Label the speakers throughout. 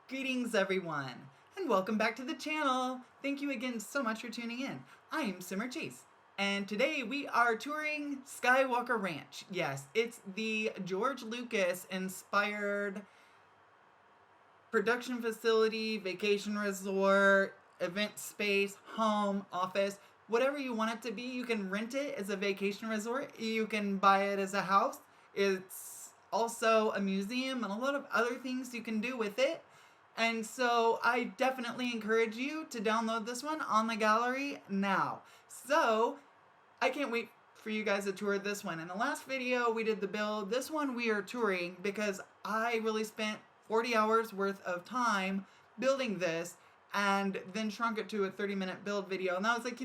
Speaker 1: Greetings everyone, and welcome back to the channel. Thank you again so much for tuning in. I am Simmer Chase, and today we are touring Skywalker Ranch. Yes, it's the George Lucas inspired production facility, vacation resort, event space, home, office, whatever you want it to be. You can rent it as a vacation resort, you can buy it as a house. It's also a museum and a lot of other things you can do with it. And so I definitely encourage you to download this one on the gallery now. So I can't wait for you guys to tour this one. In the last video we did the build. This one we are touring because I really spent 40 hours worth of time building this and then shrunk it to a 30-minute build video. And I was like,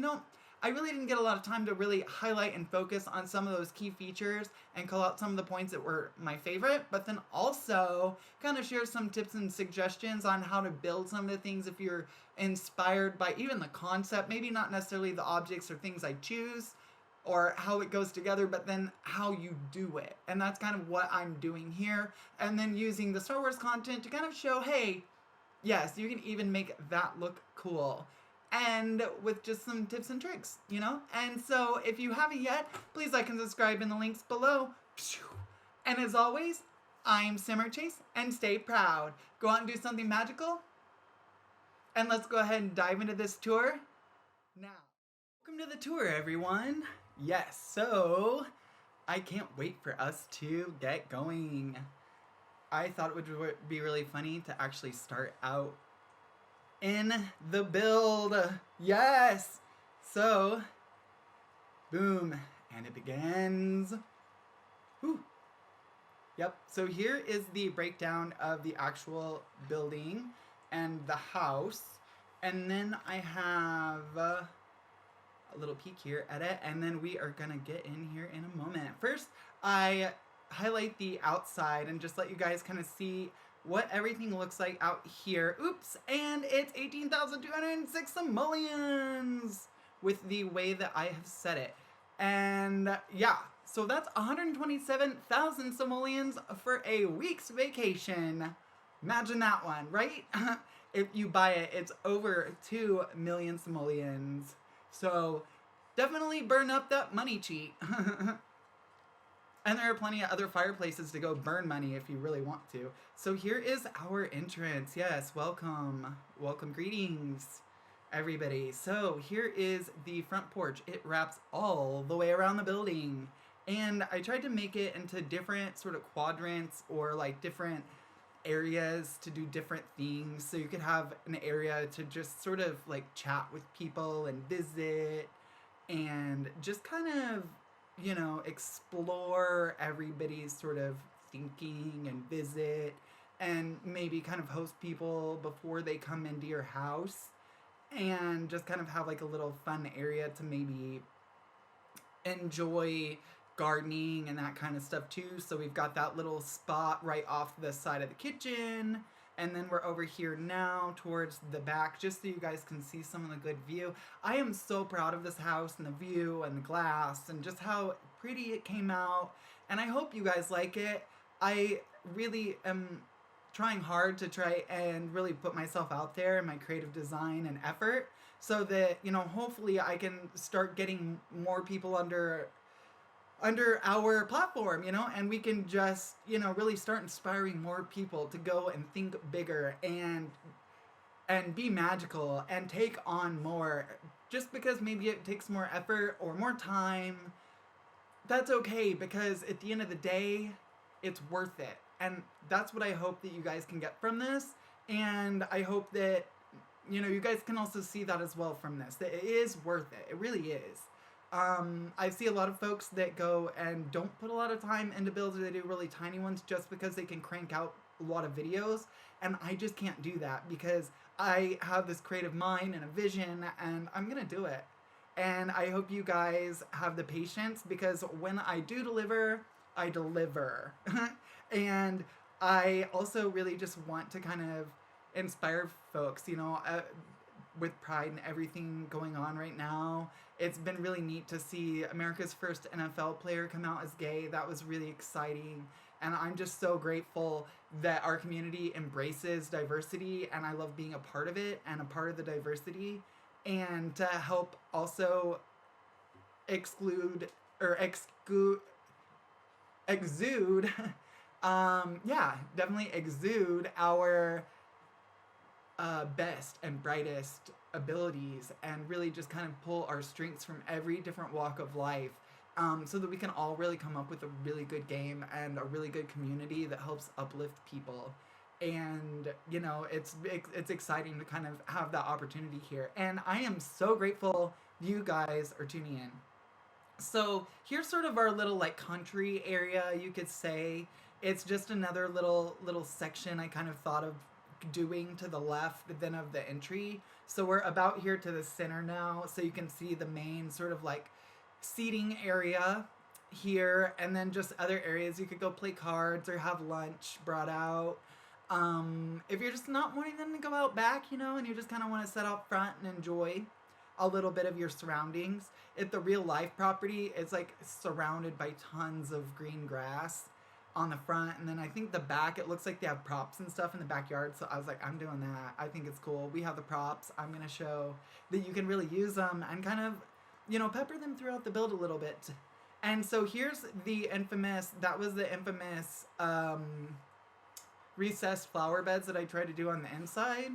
Speaker 1: I really didn't get a lot of time to really highlight and focus on some of those key features and call out some of the points that were my favorite, but then also kind of share some tips and suggestions on how to build some of the things if you're inspired by even the concept, maybe not necessarily the objects or things I choose or how it goes together, but then how you do it. And that's kind of what I'm doing here. And then using the Star Wars content to kind of show, hey, yes, you can even make that look cool. And with just some tips and tricks, And so if you haven't yet, please like and subscribe in the links below. And as always, I'm Simmer Chase, and stay proud. Go out and do something magical. And let's go ahead and dive into this tour now. Welcome to the tour, everyone. Yes, so I can't wait for us to get going. I thought it would be really funny to actually start out in the build. Yes! So, boom, and it begins. Whew. Yep, so here is the breakdown of the actual building and the house. And then I have a little peek here at it, and then we are gonna get in here in a moment. First, I highlight the outside and just let you guys kind of see what everything looks like out here. Oops, and it's 18,206 simoleons with the way that I have set it. And yeah, so that's 127,000 simoleons for a week's vacation. Imagine that one, right? If you buy it, it's over 2 million simoleons. So definitely burn up that money cheat. And there are plenty of other fireplaces to go burn money if you really want to. So here is our entrance. Yes, welcome. Welcome, greetings, everybody. So here is the front porch. It wraps all the way around the building. And I tried to make it into different sort of quadrants or like different areas to do different things. So you could have an area to just sort of like chat with people and visit and just kind of explore everybody's sort of thinking and visit and maybe kind of host people before they come into your house and just kind of have like a little fun area to maybe enjoy gardening and that kind of stuff too. So we've got that little spot right off the side of the kitchen. And then we're over here now towards the back, just so you guys can see some of the good view. I am so proud of this house and the view and the glass and just how pretty it came out. And I hope you guys like it. I really am trying hard to try and really put myself out there in my creative design and effort so that, hopefully I can start getting more people under our platform, and we can just, really start inspiring more people to go and think bigger and be magical and take on more. Just because maybe it takes more effort or more time, that's okay, because at the end of the day, it's worth it. And that's what I hope that you guys can get from this. And I hope that, you guys can also see that as well from this, that it is worth it. It really is. I see a lot of folks that go and don't put a lot of time into builds, or they do really tiny ones just because they can crank out a lot of videos, and I just can't do that because I have this creative mind and a vision, and I'm gonna do it. And I hope you guys have the patience, because when I do deliver, I deliver. And I also really just want to kind of inspire folks, with pride and everything going on right now. It's been really neat to see America's first NFL player come out as gay. That was really exciting. And I'm just so grateful that our community embraces diversity, and I love being a part of it and a part of the diversity, and to help also exclude or exude yeah, definitely exude our best and brightest abilities, and really just kind of pull our strengths from every different walk of life, so that we can all really come up with a really good game and a really good community that helps uplift people. And it's exciting to kind of have that opportunity here, and I am so grateful you guys are tuning in. So here's sort of our little like country area, you could say. It's just another little section I kind of thought of doing to the left then of the entry. So we're about here to the center now, so you can see the main sort of like seating area here, and then just other areas you could go play cards or have lunch brought out. If you're just not wanting them to go out back, and you just kind of want to sit out front and enjoy a little bit of your surroundings. If the real life property is like surrounded by tons of green grass on the front, and then I think the back, it looks like they have props and stuff in the backyard, so I was like, I'm doing that. I think it's cool. We have the props. I'm going to show that you can really use them and kind of, pepper them throughout the build a little bit. And so here's that was the infamous recessed flower beds that I tried to do on the inside.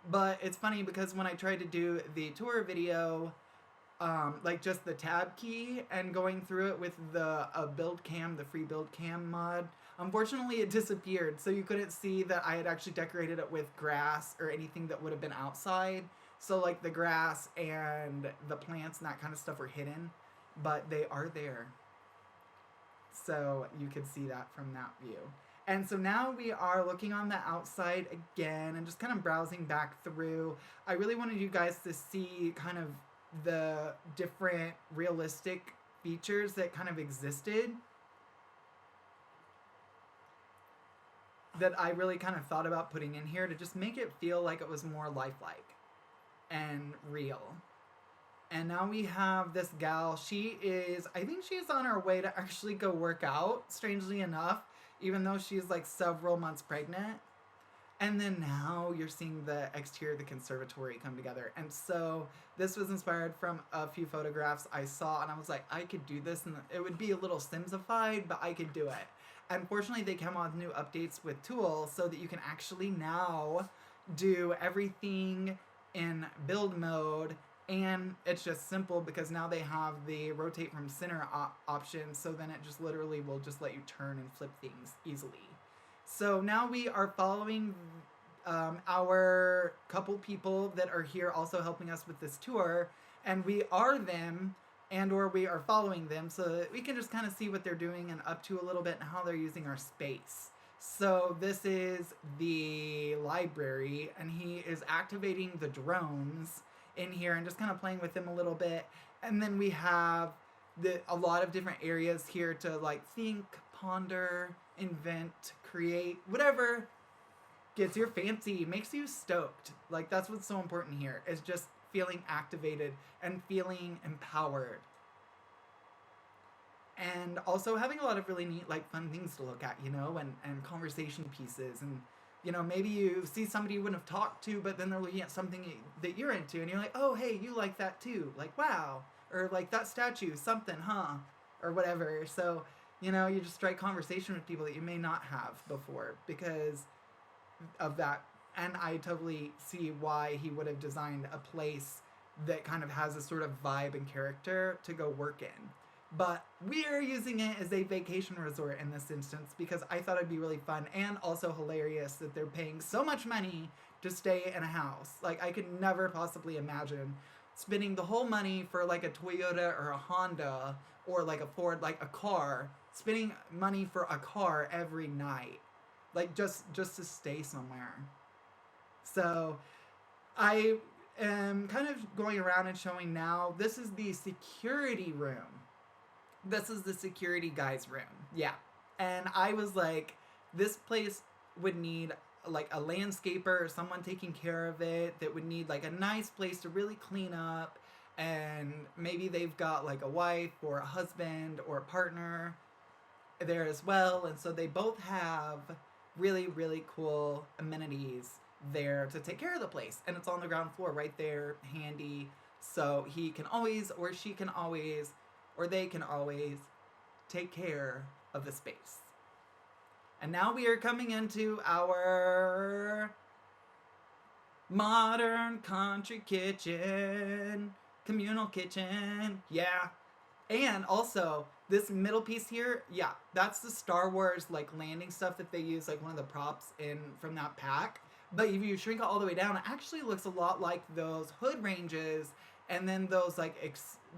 Speaker 1: But it's funny because when I tried to do the tour video, like just the tab key and going through it with the build cam, the free build cam mod, unfortunately it disappeared. So you couldn't see that I had actually decorated it with grass or anything that would have been outside. So like the grass and the plants and that kind of stuff were hidden, but they are there. So you could see that from that view. And so now we are looking on the outside again and just kind of browsing back through. I really wanted you guys to see kind of the different realistic features that kind of existed, that I really kind of thought about putting in here to just make it feel like it was more lifelike and real. And now we have this gal. I think she's on her way to actually go work out, strangely enough, even though she's like several months pregnant. And then now you're seeing the exterior of the conservatory come together. And so this was inspired from a few photographs I saw, and I was like, I could do this, and it would be a little simplified, but I could do it. Unfortunately, they came out with new updates with tools so that you can actually now do everything in build mode. And it's just simple because now they have the rotate from center option, so then it just literally will just let you turn and flip things easily. So now we are following our couple people that are here also helping us with this tour, and we are them and or we are following them so that we can just kind of see what they're doing and up to a little bit and how they're using our space. So this is the library, and he is activating the drones in here and just kind of playing with them a little bit. And then we have a lot of different areas here to like think, ponder, invent, create, whatever gets your fancy, makes you stoked. Like that's what's so important here, is just feeling activated and feeling empowered. And also having a lot of really neat, like fun things to look at, and conversation pieces. And, maybe you see somebody you wouldn't have talked to, but then they're looking at something that you're into, and you're like, oh, hey, you like that too. Like, wow. Or like that statue, something, huh? Or whatever. So, you just strike conversation with people that you may not have before because of that. And I totally see why he would have designed a place that kind of has a sort of vibe and character to go work in. But we're using it as a vacation resort in this instance because I thought it'd be really fun and also hilarious that they're paying so much money to stay in a house. Like, I could never possibly imagine spending the whole money for like a Toyota or a Honda or like a Ford, like a car, spending money for a car every night, like just to stay somewhere. So I am kind of going around and showing now, this is the security room. This is the security guy's room. Yeah. And I was like, this place would need like a landscaper or someone taking care of it, that would need like a nice place to really clean up. And maybe they've got like a wife or a husband or a partner. there as well. And so they both have really, really cool amenities there to take care of the place. And it's on the ground floor right there, handy. So he can always, or she can always, or they can always take care of the space. And now we are coming into our modern country kitchen, communal kitchen, yeah. And also, this middle piece here, yeah, that's the Star Wars like landing stuff that they use, like one of the props in from that pack. But if you shrink it all the way down, it actually looks a lot like those hood ranges, and then those like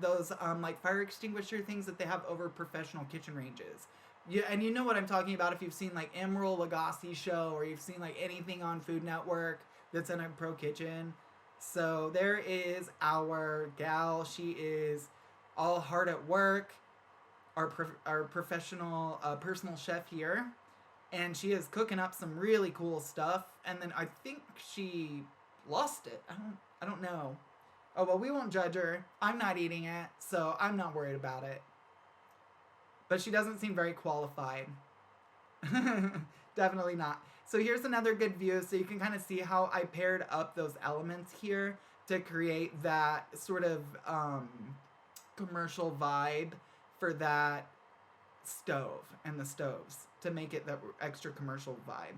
Speaker 1: like fire extinguisher things that they have over professional kitchen ranges. Yeah, and you know what I'm talking about if you've seen like Emeril Lagasse's show, or you've seen like anything on Food Network that's in a pro kitchen. So there is our gal. She is all hard at work, our professional personal chef here, and she is cooking up some really cool stuff. And then I think she lost it. I don't know. Oh well, we won't judge her. I'm not eating it, so I'm not worried about it. But she doesn't seem very qualified. Definitely not. So here's another good view, so you can kind of see how I paired up those elements here to create that sort of commercial vibe for that stove and the stoves to make it that extra commercial vibe.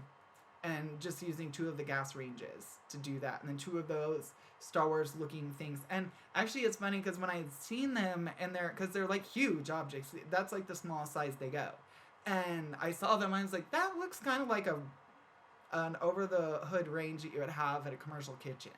Speaker 1: And just using 2 of the gas ranges to do that, and then 2 of those Star Wars looking things. And actually it's funny because when I had seen them, and because they're like huge objects, that's like the smallest size they go, and I saw them, I was like, that looks kind of like an over the hood range that you would have at a commercial kitchen.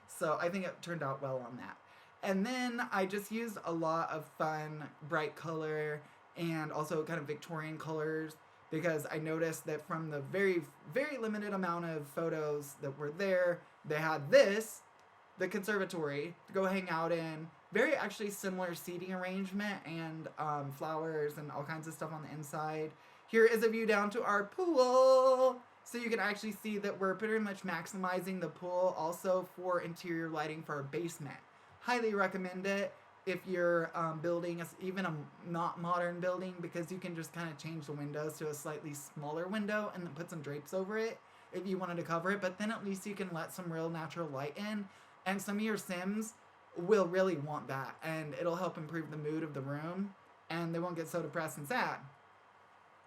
Speaker 1: So I think it turned out well on that. And then I just used a lot of fun bright color and also kind of Victorian colors, because I noticed that from the very, very limited amount of photos that were there, they had the conservatory, to go hang out in. Very actually similar seating arrangement, and flowers and all kinds of stuff on the inside. Here is a view down to our pool. So you can actually see that we're pretty much maximizing the pool also for interior lighting for our basement. Highly recommend it if you're building even a not modern building, because you can just kind of change the windows to a slightly smaller window and then put some drapes over it if you wanted to cover it. But then at least you can let some real natural light in, and some of your Sims will really want that, and it'll help improve the mood of the room, and they won't get so depressed and sad.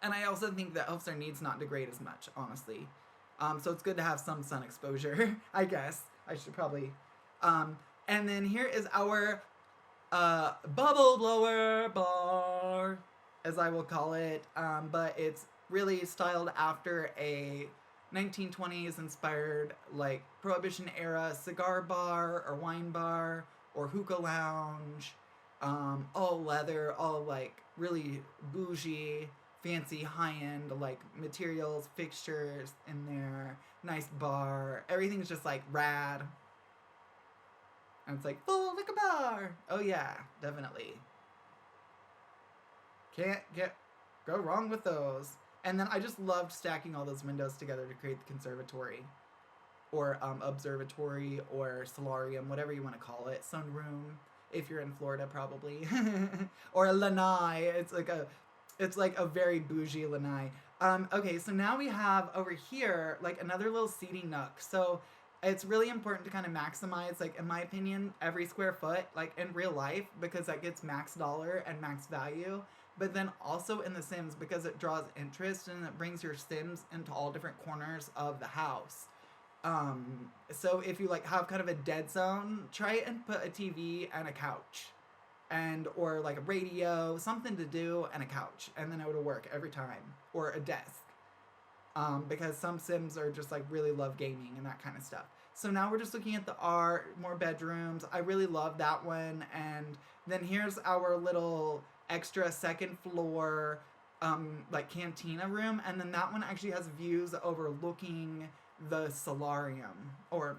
Speaker 1: And I also think that helps their needs not degrade as much, honestly. So it's good to have some sun exposure, I guess. I should probably. And then here is our bubble blower bar, as I will call it. But it's really styled after a 1920s inspired, like, Prohibition era cigar bar or wine bar or hookah lounge. All leather, all, like, really bougie, fancy, high-end, like, materials, fixtures in there. Nice bar. Everything's just, like, rad. And it's like, full like a bar. Oh yeah, definitely. Can't go wrong with those. And then I just loved stacking all those windows together to create the conservatory, or observatory, or solarium, whatever you want to call it. Sunroom, if you're in Florida, probably. Or a lanai. It's like a very bougie lanai. Okay, so now we have over here like another little seating nook. So it's really important to kind of maximize, like, in my opinion, every square foot, like, in real life, because that gets max dollar and max value. But then also in the Sims, because it draws interest and it brings your Sims into all different corners of the house. So if you, like, have kind of a dead zone, try and put a TV and a couch. Or like a radio, something to do, and a couch. And then it would work every time. Or a desk. Because some Sims are just, like, really love gaming and that kind of stuff. So now we're just looking at the art, more bedrooms. I really love that one. And then here's our little extra second floor, like, cantina room. And then that one actually has views overlooking the solarium, or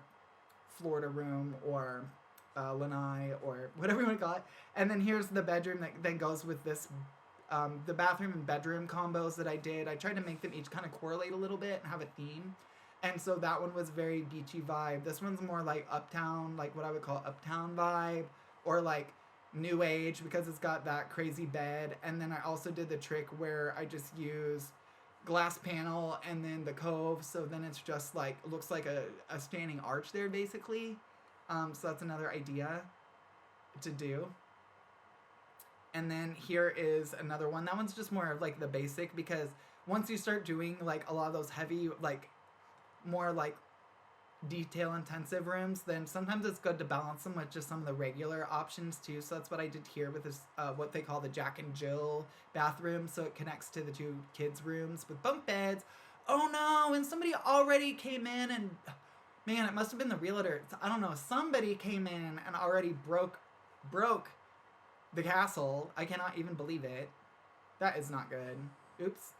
Speaker 1: Florida room, or lanai, or whatever you want to call it. And then here's the bedroom that then goes with this. The bathroom and bedroom combos that I did, I tried to make them each kind of correlate a little bit and have a theme. And so that one was very beachy vibe. This one's more like uptown, like what I would call uptown vibe, or like new age because it's got that crazy bed. And then I also did the trick where I just use glass panel and then the cove, so then it's just like looks like a standing arch there basically. So that's another idea to do. And then here is another one. That one's just more of like the basic, because once you start doing like a lot of those heavy, like more like detail intensive rooms, then sometimes it's good to balance them with just some of the regular options too. So that's what I did here with this, what they call the Jack and Jill bathroom. So it connects to the two kids' rooms with bunk beds. Oh no, and somebody already came in and, man, it must have been the realtor. I don't know, somebody came in and already broke the castle. I cannot even believe it. That is not good. Oops.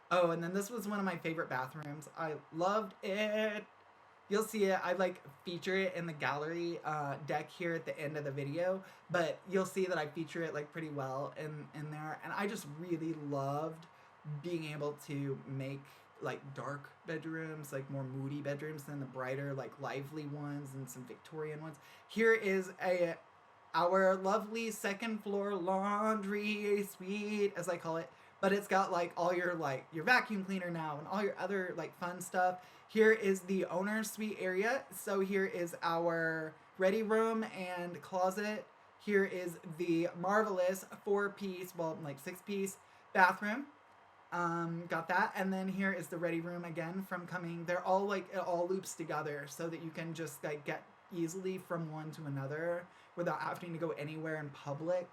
Speaker 1: Oh, and then this was one of my favorite bathrooms. I loved it. You'll see it. I like feature it in the gallery deck here at the end of the video, but you'll see that I feature it like pretty well in there. And I just really loved being able to make like dark bedrooms, like more moody bedrooms than the brighter, like lively ones and some Victorian ones. Here is our lovely second floor laundry suite, as I call it. But it's got like all your vacuum cleaner now and all your other like fun stuff. Here is the owner's suite area. So here is our ready room and closet. Here is the marvelous 4-piece, well, like 6-piece bathroom. Got that. And then here is the ready room again from coming. They're all like, it all loops together so that you can just like get easily from one to another without having to go anywhere in public.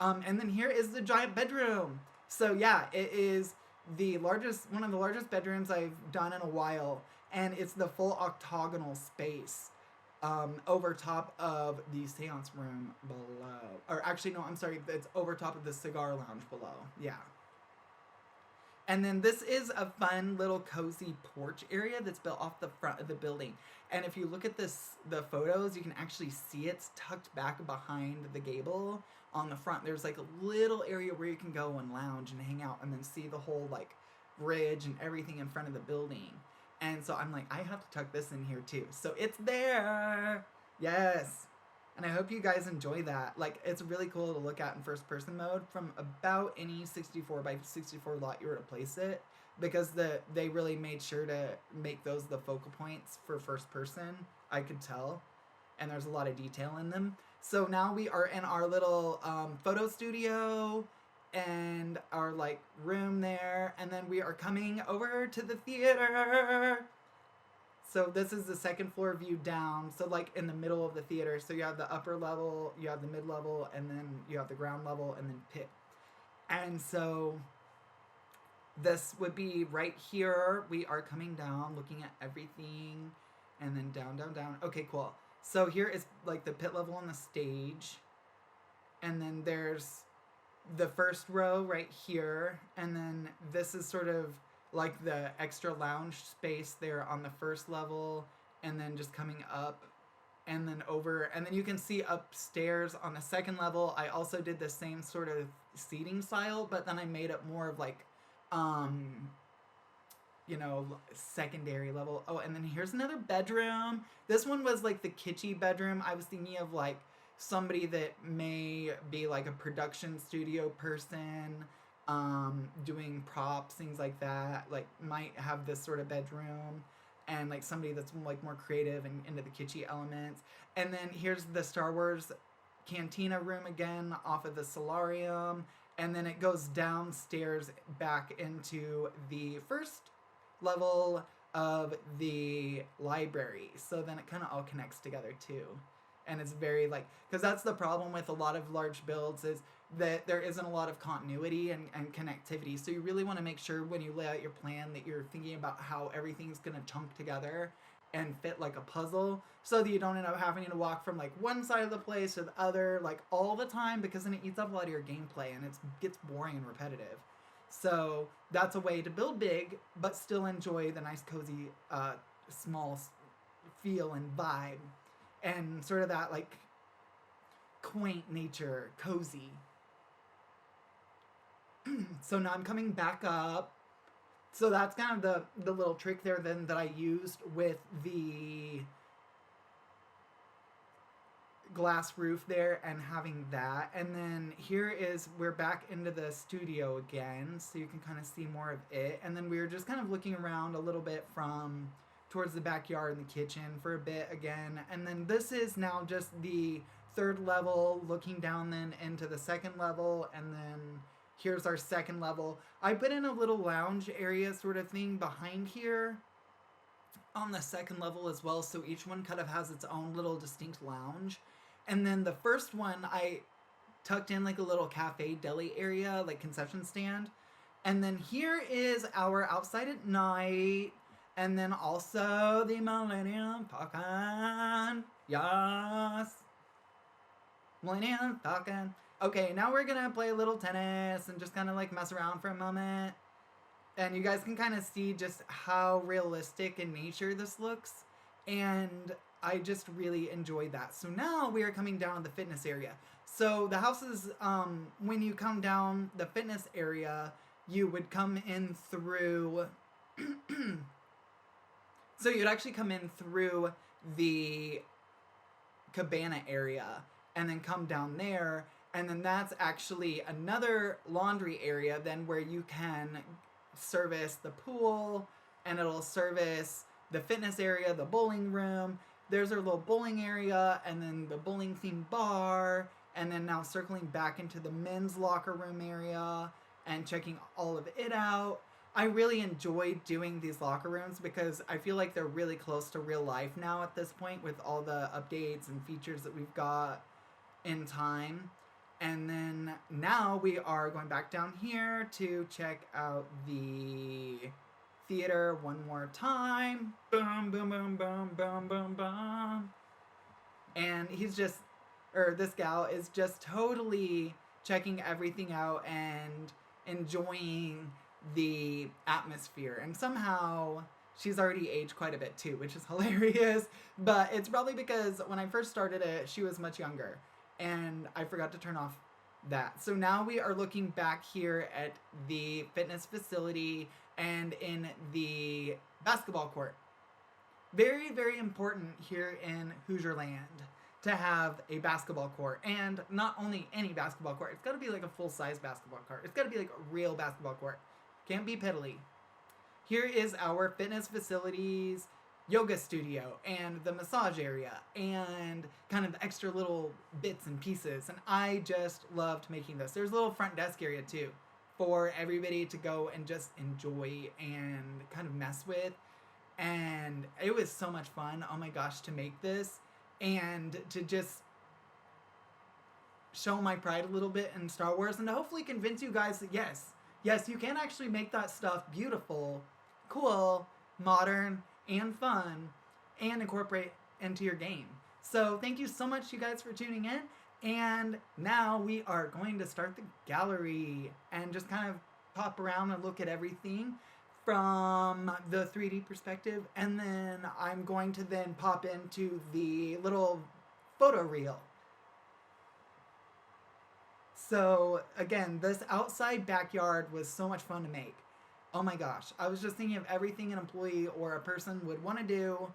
Speaker 1: And then here is the giant bedroom. So yeah, it is one of the largest bedrooms I've done in a while, and it's the full octagonal space over top of the seance room below. Or actually, no, I'm sorry, it's over top of the cigar lounge below. Yeah. And then this is a fun little cozy porch area that's built off the front of the building. And if you look at the photos, you can actually see it's tucked back behind the gable on the front. There's like a little area where you can go and lounge and hang out and then see the whole like bridge and everything in front of the building. And so I'm like, I have to tuck this in here too. So it's there. Yes. And I hope you guys enjoy that. Like, it's really cool to look at in first person mode from about any 64 by 64 lot you were to place it, because they really made sure to make those the focal points for first person. I could tell. And there's a lot of detail in them. So now we are in our little photo studio and our like room there. And then we are coming over to the theater. So this is the second floor view down. So like in the middle of the theater. So you have the upper level, you have the mid level, and then you have the ground level, and then pit. And so this would be right here. We are coming down, looking at everything, and then down, down, down. Okay, cool. So here is like the pit level on the stage. And then there's the first row right here. And then this is sort of like the extra lounge space there on the first level, and then just coming up and then over, and then you can see upstairs on the second level. I also did the same sort of seating style, but then I made it more of like secondary level. Oh, and then here's another bedroom. This one was like the kitschy bedroom. I was thinking of like somebody that may be like a production studio person, doing props, things like that, like might have this sort of bedroom, and like somebody that's like more creative and into the kitschy elements. And then here's the Star Wars Cantina room again off of the solarium, and then it goes downstairs back into the first level of the library. So then it kind of all connects together too. And it's very like, because that's the problem with a lot of large builds, is that there isn't a lot of continuity and connectivity. So you really want to make sure when you lay out your plan that you're thinking about how everything's going to chunk together and fit like a puzzle, so that you don't end up having to walk from like one side of the place to the other like all the time, because then it eats up a lot of your gameplay and it gets boring and repetitive. So that's a way to build big but still enjoy the nice cozy small feel and vibe and sort of that like quaint nature, cozy. So now I'm coming back up. So that's kind of the little trick there then that I used with the glass roof there and having that. And then here is, we're back into the studio again, so you can kind of see more of it. And then we were just kind of looking around a little bit from towards the backyard and the kitchen for a bit again. And then this is now just the third level, looking down then into the second level. And then here's our second level. I put in a little lounge area sort of thing behind here on the second level as well, so each one kind of has its own little distinct lounge. And then the first one, I tucked in like a little cafe deli area, like concession stand. And then here is our outside at night. And then also the Millennium Falcon. Yes. Millennium Falcon. Okay, now we're gonna play a little tennis and just kind of like mess around for a moment. And you guys can kind of see just how realistic in nature this looks. And I just really enjoyed that. So now we are coming down to the fitness area. So the house is, when you come down the fitness area, you would come in through... So you'd actually come in through the cabana area and then come down there. And then that's actually another laundry area then where you can service the pool, and it'll service the fitness area, the bowling room. There's our little bowling area, and then the bowling themed bar, and then now circling back into the men's locker room area and checking all of it out. I really enjoy doing these locker rooms because I feel like they're really close to real life now at this point with all the updates and features that we've got in time. And then now we are going back down here to check out the theater one more time. Boom, boom, boom, boom, boom, boom, boom. And this gal is just totally checking everything out and enjoying the atmosphere. And somehow she's already aged quite a bit too, which is hilarious. But it's probably because when I first started it, she was much younger. And I forgot to turn off that. So now we are looking back here at the fitness facility and in the basketball court. Very, very important here in Hoosierland to have a basketball court. And not only any basketball court. It's got to be like a full-size basketball court. It's got to be like a real basketball court. Can't be piddly. Here is our fitness facilities, yoga studio, and the massage area, and kind of extra little bits and pieces. And I just loved making this. There's a little front desk area too for everybody to go and just enjoy and kind of mess with. And it was so much fun, oh my gosh, to make this and to just show my pride a little bit in Star Wars and to hopefully convince you guys that yes, you can actually make that stuff beautiful, cool, modern, and fun, and incorporate into your game. So thank you so much, you guys, for tuning in. And now we are going to start the gallery and just kind of pop around and look at everything from the 3D perspective. And then I'm going to then pop into the little photo reel. So again, this outside backyard was so much fun to make. Oh my gosh, I was just thinking of everything an employee or a person would want to do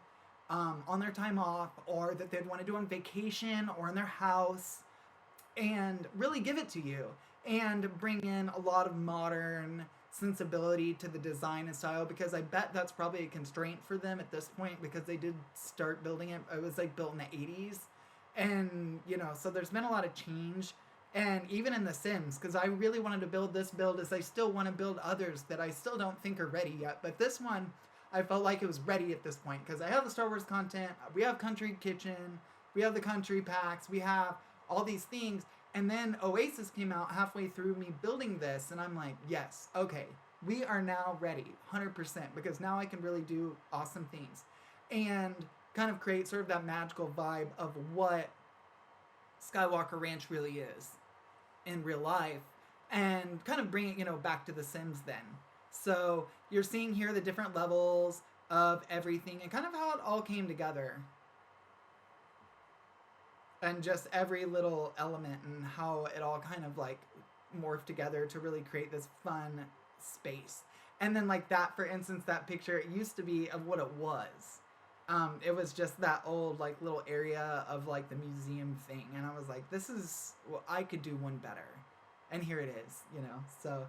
Speaker 1: on their time off, or that they'd want to do on vacation or in their house, and really give it to you and bring in a lot of modern sensibility to the design and style, because I bet that's probably a constraint for them at this point because they did start building it. It was like built in the 80s, and so there's been a lot of change. And even in The Sims, because I really wanted to build this build, as I still want to build others that I still don't think are ready yet. But this one, I felt like it was ready at this point, because I have the Star Wars content, we have Country Kitchen, we have the Country Packs, we have all these things. And then Oasis came out halfway through me building this, and I'm like, yes, okay, we are now ready, 100%, because now I can really do awesome things. And kind of create sort of that magical vibe of what Skywalker Ranch really is in real life, and kind of bring it, back to The Sims then. So you're seeing here the different levels of everything and kind of how it all came together. And just every little element and how it all kind of like morphed together to really create this fun space. And then like that, for instance, that picture, it used to be of what it was. It was just that old like little area of like the museum thing, and I was like, this is, well, I could do one better, and here it is, you know. So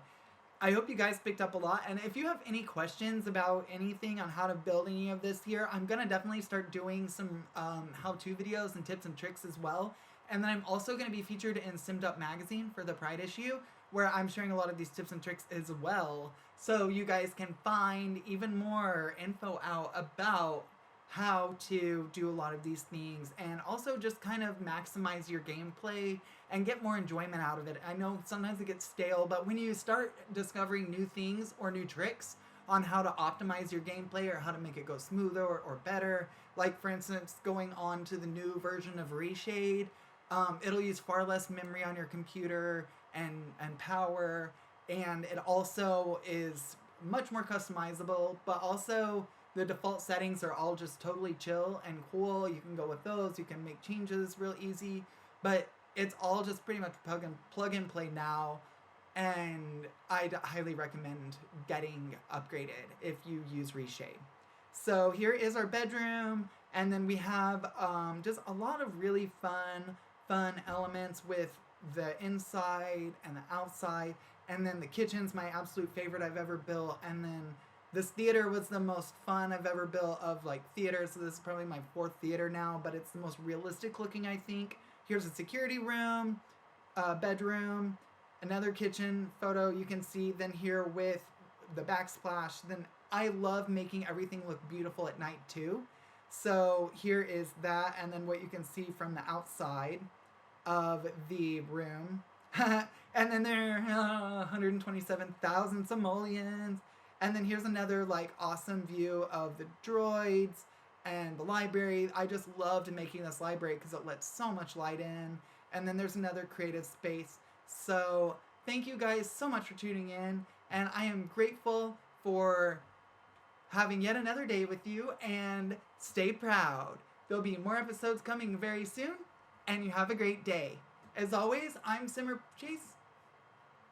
Speaker 1: I hope you guys picked up a lot, and if you have any questions about anything on how to build any of this here, I'm gonna definitely start doing some how-to videos and tips and tricks as well. And then I'm also gonna be featured in Simmed Up magazine for the Pride issue, where I'm sharing a lot of these tips and tricks as well, so you guys can find even more info out about how to do a lot of these things, and also just kind of maximize your gameplay and get more enjoyment out of it. I know sometimes it gets stale, but when you start discovering new things or new tricks on how to optimize your gameplay or how to make it go smoother or better, like for instance going on to the new version of Reshade, it'll use far less memory on your computer and power, and it also is much more customizable, but also the default settings are all just totally chill and cool. You can go with those. You can make changes real easy, but it's all just pretty much plug and play now. And I'd highly recommend getting upgraded if you use Reshade. So here is our bedroom, and then we have just a lot of really fun elements with the inside and the outside, and then the kitchen's my absolute favorite I've ever built, and then this theater was the most fun I've ever built of like theater, so this is probably my 4th theater now, but it's the most realistic looking, I think. Here's a security room, bedroom, another kitchen photo you can see, then here with the backsplash. Then I love making everything look beautiful at night too. So here is that, and then what you can see from the outside of the room. And then there are 127,000 simoleons. And then here's another like awesome view of the droids and the library. I just loved making this library because it lets so much light in. And then there's another creative space. So thank you guys so much for tuning in, and I am grateful for having yet another day with you, and stay proud. There'll be more episodes coming very soon, and you have a great day. As always, I'm Simmer Chase.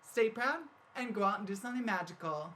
Speaker 1: Stay proud and go out and do something magical.